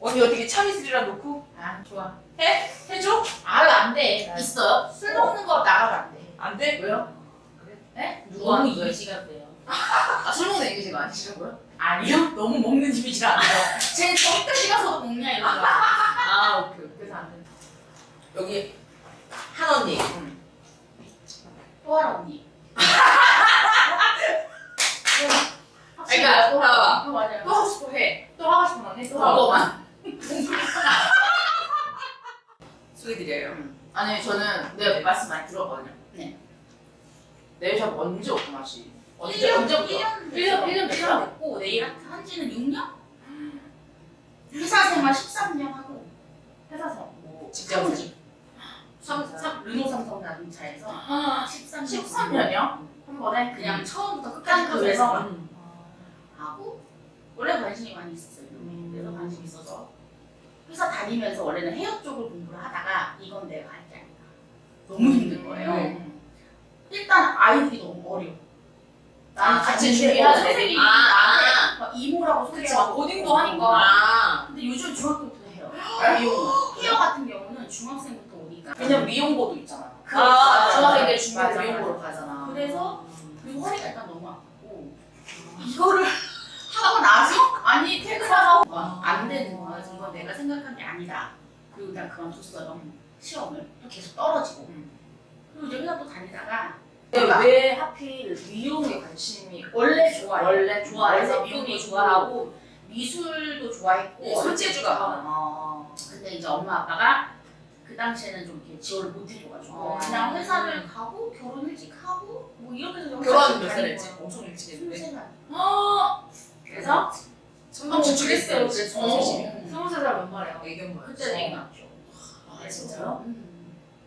언니 어떻게 참이슬이랑 놓고? 아 좋아. 해? 해줘? 안 돼. 있어요? 술 먹는 거 나가면 안 돼. 안 돼? 왜요? 네? 너무 이미지가 돼요. 술 먹는 이미지가 아니시라고요? 아니요? 너무 먹는 이미지가 안 돼요. 쟤 저기까지 가서 먹냐 이런 거. 아 오케이. 그래서 안 돼. 여기 한 언니. 또하라 언니. 그러니까 봐봐. 맞아요. 또 하고 싶어 해. 또 하고 싶은 건 해. 또 하고. 그거만. 소개드려요. 아니 저는 내가 말씀 많이 들었거든요. 네. 네일샵 언제 오픈하시? 1년 언제부터? 1년 됐고 네일 아트 한 지는 6년? 회사 생활 13년 하고 회사 생활 뭐 직장 사무직 르노 삼성 자동차에서 13년 13년이요? 한 번에 그냥 처음부터 끝까지 그 회사 하고 원래 관심이 많이 있었어요. 그래서 관심 있어서 회사 다니면서 원래는 헤어 쪽을 공부를 하다가 이건 내가 할 게 아니다. 너무 힘든 거예요. 일단 아이들이 너무 어려. 나는 같이 준비하는 선생님이 애들이. 나한테 막 이모라고 그치, 소개하고 막 고딩도 하니까. 아. 근데 요즘 중학교부터 해요. 미용 헤어 같은 경우는 중학생부터 오니까. 왜냐면 미용고도 있잖아. 아, 중학생들 맞아. 준비해서 맞아, 미용고로 맞아. 가잖아. 그래서 그리고 허리가 일단 너무 아프고 이거를 하고 나서 아니 퇴근하고 안 되는 거야. 그래서 이건 내가 생각한 게 아니다. 그리고 일단 그만뒀어요. 시험을 또 계속 떨어지고. 그리고 이제 회사 또 다니다가 근데 왜 하필 미용에 관심이 원래 좋아해. 원래 좋아해서 좋아해서 미용도 미용도 좋아하고 미술도 좋아했고 네, 손재주가. 근데 이제 엄마 아빠가 그 당시에는 좀 이렇게 지원을 못 해줘가지고 그냥 회사를 가고 결혼 일찍 하고 뭐 이렇게 해서 결혼 몇 살 했지? 엄청 일찍 했는데. 23살. 그래서 천만 주축했어요. 그래서 어. 23살 몇 말이야? 애견모야. 그때 얘기 났죠. 아, 진짜요?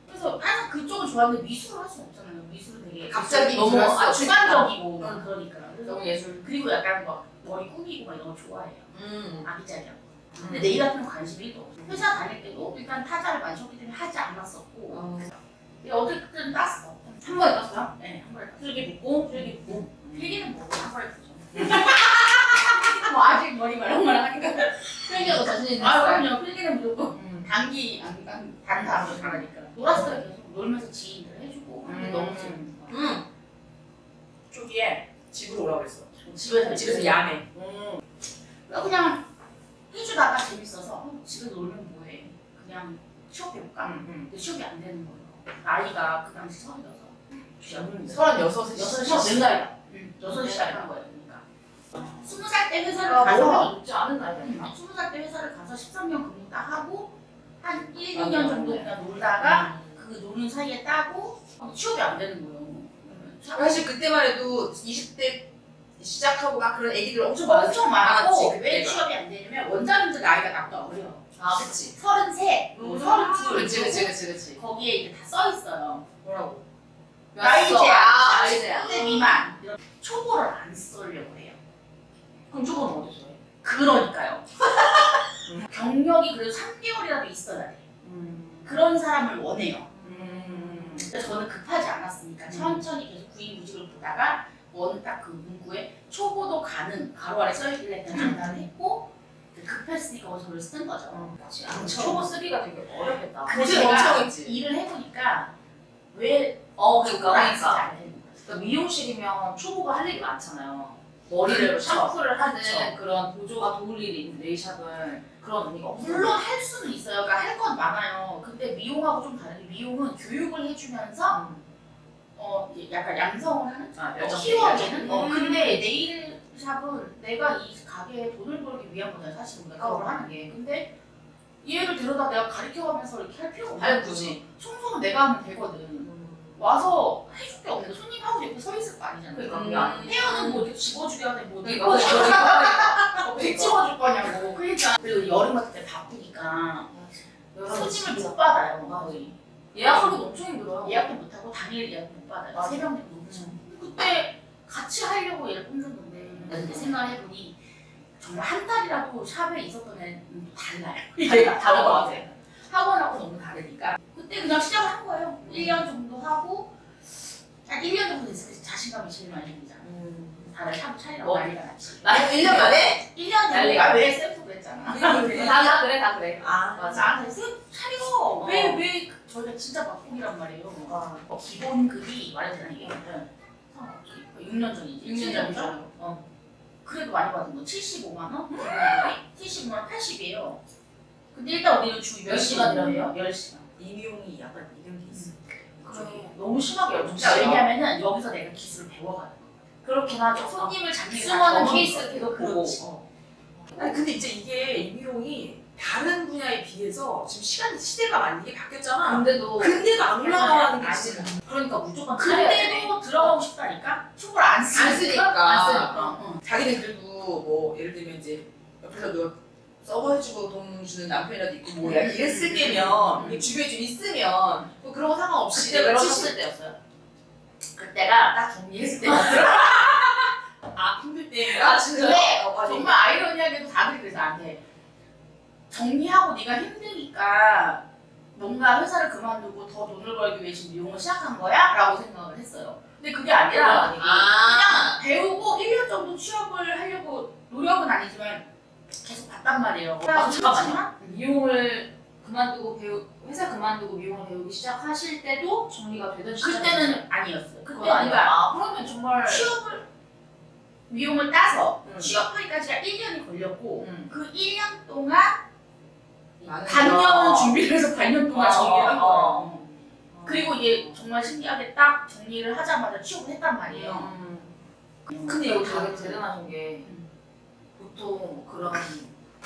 그래서 항상 그쪽은 좋아하는데 미술을 할 수는 없잖아요. 미술은 되게 갑자기 너무 미술할 수 없으니까. 주관적이고 막 그러니까. 그래서 너무 예술. 그리고 약간 막 머리 꾸미고 막 이런 거 좋아해요. 음. 아기자기하고. 근데 네일 아트는 관심이 1도 없어. 회사 다닐 때도 일단 타자를 많이 쳤기 때문에 하지 않았었고 근데 어쨌든 땄어. 한 번에 땄어요? 네, 한 번에 땄어. 줄기 붓고 줄기 붓고. 필기는 뭐고 한 번에 땄죠. 뭐 아직 머리 말랑말랑하니까. 필기도 자신 있는 아 스타일. 그럼요. 필기는 무조건 단기 단다음에 잘하니까. 놀았을 때 계속 놀면서 지인들 해주고 근데 너무 재밌는 거야. 초기에 집으로 오라고 그랬어. 집에서 야매. 그냥 해주다가 재밌어서 집에서 놀면 뭐해. 그냥 취업 해볼까? 근데 취업이 안 되는 거예요. 나이가 그 당시 36. 36이 여섯 내 나이다. 6시 시작한 거예요. 그러니까 20살 때 회사를 아, 가서 머리가 높지 않은 나이다. 20살 때 회사를 가서 13년 근무 딱 하고 한 1, 2년 정도 그냥 놀다가 그 노는 사이에 따고 취업이 안 되는 거예요. 사실 그때만 해도 20대 시작하고 막 그런 애기들 엄청 엄청 많았고 많았지, 왜 그때가. 취업이 안 되냐면 원장님들 나이가 나보다 어려요. 아, 그치. 33, 32 그치. 거기에 이제 다 써 있어요. 뭐라고? 나이 몇 제한, 아, 나이 제한. 30대 미만 이런 초보를 안 쓰려고 해요. 그럼 저건 어디서 해? 그러니까요. 경력이 그래도 3개월이라도 있어야 돼. 그런 사람을 원해요. 그래서 저는 급하지 않았으니까 천천히 계속 구인구직을 보다가 어느 딱 그 문구에 초보도 가능 가로 아래 써있길래 그냥 전달을 했고 급했으니까 저를 쓴 거죠. 초보 쓰기가 되게 어렵겠다. 근데 고생 제가 엄청 했지. 일을 해보니까 왜 그러니까. 쓰지 않는 그러니까 미용실이면 초보가 할 일이 많잖아요. 머리를 그렇죠. 샴푸를 하는 그렇죠. 그런 보조가 도울 일이 있는 네일샵은 그런 의미가 없어요. 물론 할 수는 있어요. 그러니까 할 건 많아요. 근데 미용하고 좀 다르게 미용은 교육을 해주면서 약간 양성을 하는 열정 키워내는 근데 네일샵은 내가 이 가게에 돈을 벌기 위한 거잖아요. 사실은 내가 그걸 하는 게. 근데 얘를 데려다 내가 가르쳐가면서 이렇게 할 필요가 없는 아니, 거지. 굳이. 청소는 내가 하면 되거든. 와서 해줄 게 없는데 손님하고 옆에 서 있을 거 아니잖아. 그러니까 그게 아니야. 헤어는 뭐 이렇게 집어주게 하네. 뭐 그러니까 뭐 그러니까. 왜 집어줄 거냐고. 그러니까 그리고 여름 같은 때 바쁘니까 손님을 못 받아요. 거의. 예약하기도 엄청 힘들어요. 예약도 못 하고 당일 예약 못 받아요. 맞아. 새벽 되고 그때 같이 하려고 얘를 꽂았는데 근데 생각을 해보니 정말 한 달이라도 샵에 있었던 애는 또 달라요. 이게 다른 거 같아. 학원하고 너무 다르니까 그때 그냥 시작을 한 거예요. 1년 정도 하고 한 1년 정도 됐을 때 자신감이 제일 많이 생기잖아. 다들 샵 차리라고 난리가 났지. 나 1년 만에? 1년 난리가 전에 왜 셀프 그랬잖아. 다 그래 다 그래. 아, 맞아. 나한테 쓱 차리고 왜 저희가 진짜 막공이란 말이에요. 기본급이 말하자면 이게 6년 전이지. 6년 전이죠. 그래도 많이 받은 거 75만 원? 기본급이 75만 원 80이에요. 근데 일단 우리는 주 몇 시간 일하나요? 10시간. 임용이 약간 이런 게 있어. 그래. 너무 심하게 열정 그러니까 왜냐면은 여기서 내가 기술을 배워가는 거야. 그렇긴 하죠. 손님을 잡는 수많은 케이스 계속 보고. 아니 근데 이제 이게 임용이 다른 분야에 비해서 지금 시대가 많이 바뀌었잖아. 근데도 안 올라가는 게 아직 진짜. 그러니까 무조건 잘해야 돼. 근데도 들어가고 싶다니까? 춤을 안 쓰니까. 안 쓰니까. 자기는 그래도 뭐 예를 들면 이제 옆에서 누가 서버 해주고 돈 주는 남편이라도 있고 뭐 이랬을 때면 이게 주변에 좀 있으면 뭐 그런 거 상관없이 그때 내가 그러셨을 때였어요. 그때가 딱 정리했을 때였어요. 아 힘들 때인가? 근데 맞아. 정말 아이러니하게도 다들 그래서 나한테 정리하고 네가 힘드니까 뭔가 회사를 그만두고 더 돈을 벌기 위해 지금 미용을 시작한 거야? 라고 생각을 했어요. 근데 그게 아니라 그냥 그냥 배우고 1년 정도 취업을 하려고 노력은 아니지만 계속 봤단 말이에요. 잠깐만요. 미용을 그만두고 회사 그만두고 미용을 배우기 시작하실 때도 정리가 되던 시절. 그때는 아니었어요. 그건 그때 아니야. 그러니까 그러면 정말 취업을 미용을 따서 음. 취업하기까지가 1년이 걸렸고 음. 그 1년 동안 많은 반년은 준비를 해서 반년 동안 정리를 한 거예요. 어. 그리고 이게 정말 신기하게 딱 정리를 하자마자 취업을 했단 말이에요. 근데 이거 되게 대단하신 게 보통 그런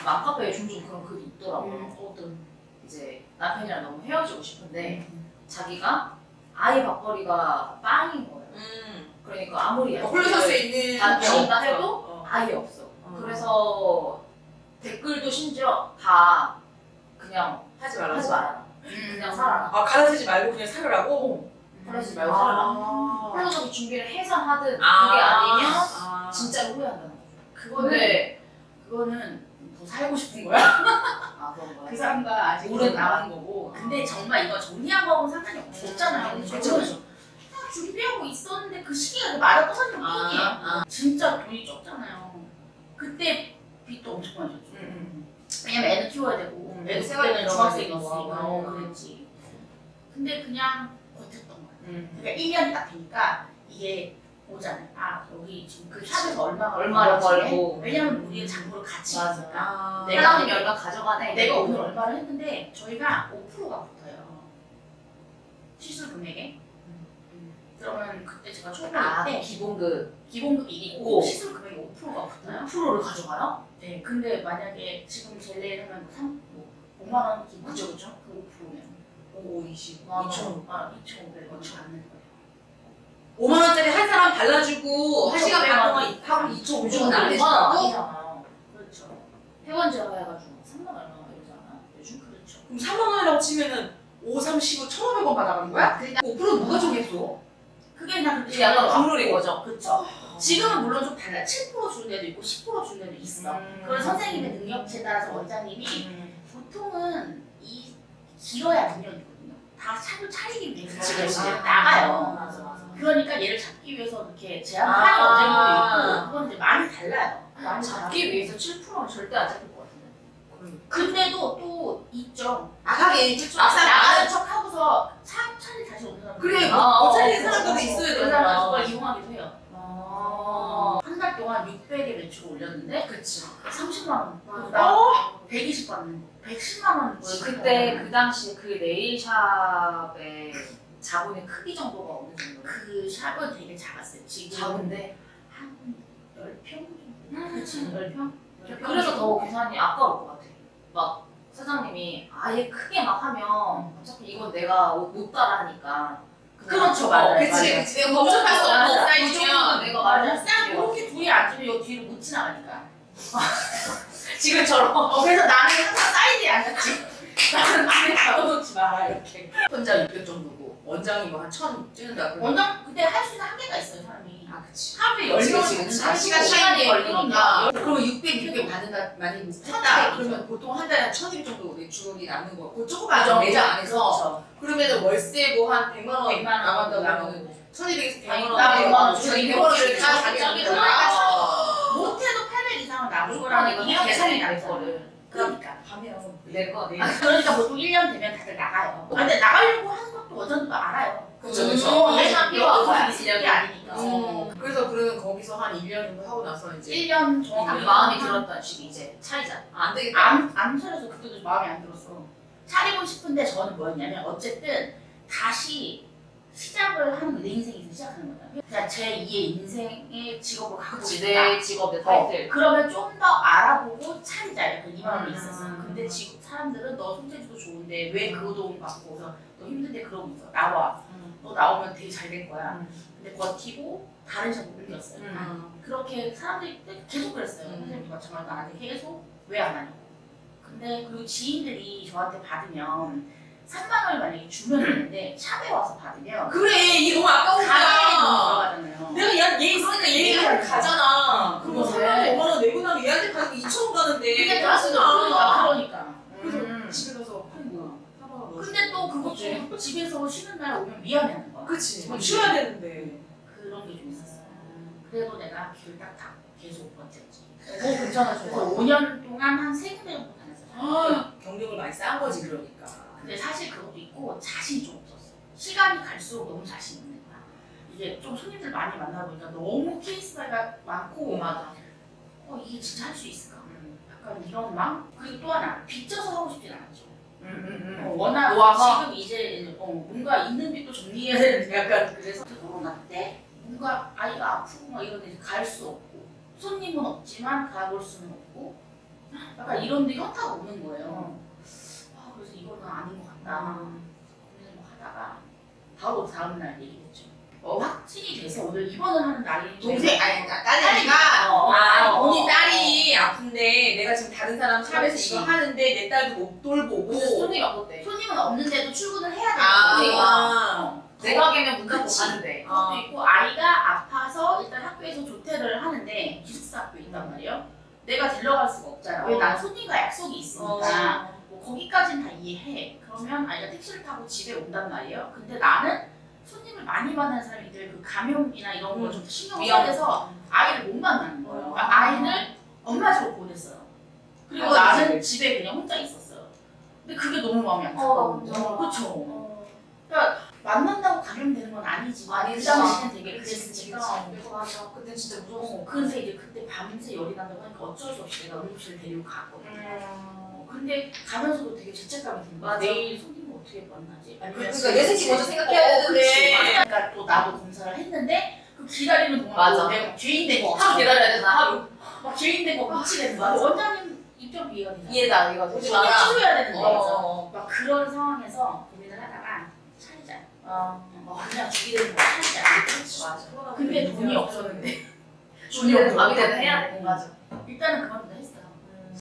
맘카페에 종종 그런 글이 있더라고요. 어떤 이제 남편이랑 너무 헤어지고 싶은데 자기가 아예 밥벌이가 빵인 거예요. 그러니까 아무리 홀로 설 수 있는 다 방법이 배운다 없어. 해도 아예 없어. 그래서 댓글도 심지어 다 그냥 하지 말라고. 하지 말아라. 그냥 살아라. 아 갈아쓰지 말고 그냥 살으라고? 그러지 말고 살아라. 아. 홀로서기 준비를 해서 하든 그게 아. 아니면 아. 진짜로 후회한다는 거죠. 그거는 더 살고 싶은 거야. 아 그런 거야. 그 사람과 아직 모르는 오래 남은 거고. 근데 정말 이거 정리한 거하고는 상관이 없잖아요. 그쵸, 저는 그쵸. 그냥 준비하고 있었는데 그 시기가 맞아 떨어지는 뿐이에요. 진짜 돈이 적잖아요. 그때 빚도 엄청 많이 졌죠. 왜냐면 애는 키워야 되고 애도 생활비 그때는 들어가야 중학생이었으니까 되고. 그랬지. 근데 그냥 버텼던 거야. 음. 그러니까 1년이 딱 되니까 이게 오잖아요. 아 여기 지금 그 샵에서 얼마를 벌고. 왜냐면 우리의 장부를 같이 맞아. 하니까 아. 내가 사장님이 얼마 가져가네. 내가 오늘 얼마를 했는데 저희가 5%가 붙어요. 시술 금액에. 그러면 그때 제가 초보일 때 기본급이 있고 시술 금액이 5%가 붙어요. 5%를 가져가요? 네, 근데 만약에 지금 젤레 하면 5만 원 기본 그쵸, 그쵸. 그 5%면 5, 20, 아, 2천. 2,500원 받는 거예요. 5만 원짜리 한 사람 발라주고 1시간 반 동안 하고 2,500원 안 내시라고? 아니잖아요. 그렇죠. 회원제가 해가지고 3만 얼마 이러잖아. 요즘 그렇죠. 그럼 3만 원이라고 치면은 5, 3, 15, 1,500원 받아가는 거야? 그러니까 5% 누가 정했어? 그게 그냥 이게 약간 국룰인 거죠. 그렇죠. 지금은 물론 좀 달라. 7% 주는 데도 있고 10% 주는 데도 있어. 그건 선생님의 능력치에 따라서 원장님이 보통은 이 길어야 2년이거든요. 다 차를 차리기 위해서 그치, 그래서 그치. 나가요. 맞아, 맞아. 그러니까 얘를 잡기 위해서 이렇게 제한을 하는 원장님도 있고 그건 이제 많이 달라요. 많이 잡기 위해서 7%는 절대 안 잡힐 것 같은데. 근데도 또 있죠. 나가게 막상 나가는 척 하고서 차라리 다시 오는 사람. 그래 아, 못 차리는 어, 사람들도 어, 있어야 그런 사람은 되잖아. 그걸 이용하기도 해요. 한 달 동안 600에 매출을 올렸는데 그치. 30만 원. 어? 나 120 받는 거. 110만 원. 그때 그 당시 그 네일샵의 자본의 크기 정도가 어느 정도? 그 샵은 되게 작았어요. 지금 작은데. 한 10평 정도? 그치 10평? 그래서 더 계산이 아까울 것 같아. 막 사장님이 아예 크게 막 하면 어차피 이건 내가 못 따라 하니까. 그렇죠, 맞아요. 그치 맞아요. 그치 내가 검색할 수 없는 그 사이즈면 정도는 내가 맞아. 말할 수 딱 있어요. 그렇게 둘이 앉으면 요 뒤로 못 지나가니까. 지금처럼. 그래서 나는 항상 사이드에 앉았지. 나는 안에 가둬놓지 마 이렇게. 혼자 600 정도고 원장이 뭐 한 1,000 찍는다 그러면 원장 그때 할 수 있는 한계가 있어요 사람이. 아 그치 하루에 그치, 10명을 그치, 받는 그치. 사람이 시간이 시간이 걸리니까. 걸리니까. 그러면 600 받는다 많이 했다 그러면 보통 한 달에 한 1,200 정도 매출이 남는 거고 그 조그만 매장 안에서 그러면은 월세 뭐 한 100만 원 100만 원 나간다고 하면은 나가고 1,200에서 100만 나 원 100만 원 주고 주고 200만 원을 다 자기 자기 그러니까 못해도 800 이상은 남을 거라는 이거 이게 계산이 될 나잖아. 거를. 그러니까. 가면 내거 내. 그러니까 보통 1년 되면 다들 나가요. 근데 나가려고 하는 것도 어쩐지 알아요. 그쵸 그쵸. 얘만 필요한 거야. 있을 게 아니니까. 그래서 그런 거기서 한 1년 정도 하고 나서 이제 1년 그 정확하게 마음이 들었던 시기 이제 차리자. 안 되겠다. 안 차려서 그때도 마음에 안 들었어. 차리고 싶은데 저는 뭐였냐면 어쨌든 다시 시작을 하는 내 인생에서 시작하는 거잖아요. 그냥 제 2의 인생의 직업을 갖고 그치 싶다. 내 직업 내 타이틀. 그러면 좀 더 알아보고 차리자 약간 이 마음이 있었어요. 음. 근데 지금 사람들은 너 손재주도 좋은데 왜 그 도움 받고서 너 힘든데 그러고 있어. 나와. 너 나오면 되게 잘 될 거야. 근데 버티고 다른 직업을 옮겼어요. 그렇게 사람들이 계속 그랬어요. 선생님도 마찬가지로 나한테 계속 왜 안 하냐고. 근데 그리고 지인들이 저한테 받으면 3만 원을 만약에 주면 되는데 샵에 와서 받으면 그래 이게 너무 아까운 가게에 돈 거야. 들어가잖아요. 내가 얘 있으니까 얘를 가잖아. 그럼 그래. 3만 원 5만 원 내고 나면 얘한테 가서 2천 원 가는데. 근데 짜증나. 그러니까. 그래서 집에 가서 하는 거야. 사과가 근데 또 그것도 집에서 쉬는 날 오면 미안해하는 거야. 그치. 그치. 쉬어야 되는데. 그런 게 좀 있었어요. 그래도 내가 길을 딱 계속 버텼지. 괜찮아 그래서 5년 동안 한 3군데 정도 다녔어요. 경력을 많이 쌓은 거지 그러니까. 근데 사실 그것도 있고 자신이 좀 없었어. 시간이 갈수록 너무 자신이 없는 거야. 이게 좀 손님들 많이 만나다 보니까 너무 케이스가 많고 맞아. 이게 진짜 할 수 있을까? 약간 이런 마음? 그리고 또 하나 빚져서 하고 싶진 않았죠. 워낙 모아서? 지금 이제 뭔가 있는 빚도 정리해야 되는데 약간 그래서 코로나 때 뭔가 아이가 아프고 막 이런데 갈 수 없고 손님은 없지만 가볼 수는 없고 약간 이런데 현타가 오는 거예요. 그래서 이거는 아닌 것 같다. 고민을 뭐 하다가 바로 다음날 얘기했죠. 확진이 돼서 오늘 입원을 하는 날이 동생 아니 딸내미가 본인 딸이 아픈데 내가 지금 다른 사람 샵에서 그렇지. 이거 하는데 내 딸도 못 돌보고. 손님이 어떻대? 손님은 없는데도 출근을 해야 아. 되는 거예요. 내 가게면 문 닫고 그치. 가는데. 그것도 있고 아이가 아파서 일단 학교에서 조퇴를 하는데 기숙사 학교에 있단 말이에요. 내가 데려갈 수가 없잖아. 왜 난 손님과 약속이 있으니까 뭐 거기까지는 다 이해해. 그러면 아이가 택시를 타고 집에 온단 말이에요. 근데 나는 손님을 많이 만나는 사람이들 그 감염이나 이런 걸 좀 신경 써야 돼서 아이를 못 만나는 거예요. 그러니까 아이를 엄마 집으로 보냈어요. 그리고 나는 집에 그냥 혼자 있었어요. 근데 그게 너무 마음이 안타까워. 그렇죠. 그러니까 만난다고 감염되는 건 아니지만 그 아니지. 당시는 되게 그치, 그랬으니까. 맞아. 그때 진짜 무서웠어. 그래서 이제 그때 밤새 열이 난다고 하니까 어쩔 수 없이 내가 응급실을 데리고 갔거든. 근데 가면서도 되게 죄책감이 드는 거야. 맞아. 내일 손님을 어떻게 만나지? 그러니까 내 새끼 먼저 생각해야 되는데. 그러니까 또 나도 검사를 했는데 그 기다리는 동안 맞아. 또 내가 죄인 되고 하루 기다려야 되잖아. 하루. 막 죄인 되고 미치겠는 거야. 원장님 입장 이해가 되잖아. 이해다 이거. 그치, 이게 맞아. 치료해야 되는데 어. 막 그런 상황에서 고민을 하다가 차리자. 그냥 죽이는 거 차리자. 맞아. 근데 돈이 없었는데 준비는 밤이 되면 해야 돼. 맞아. 일단은 그만둔다 했어.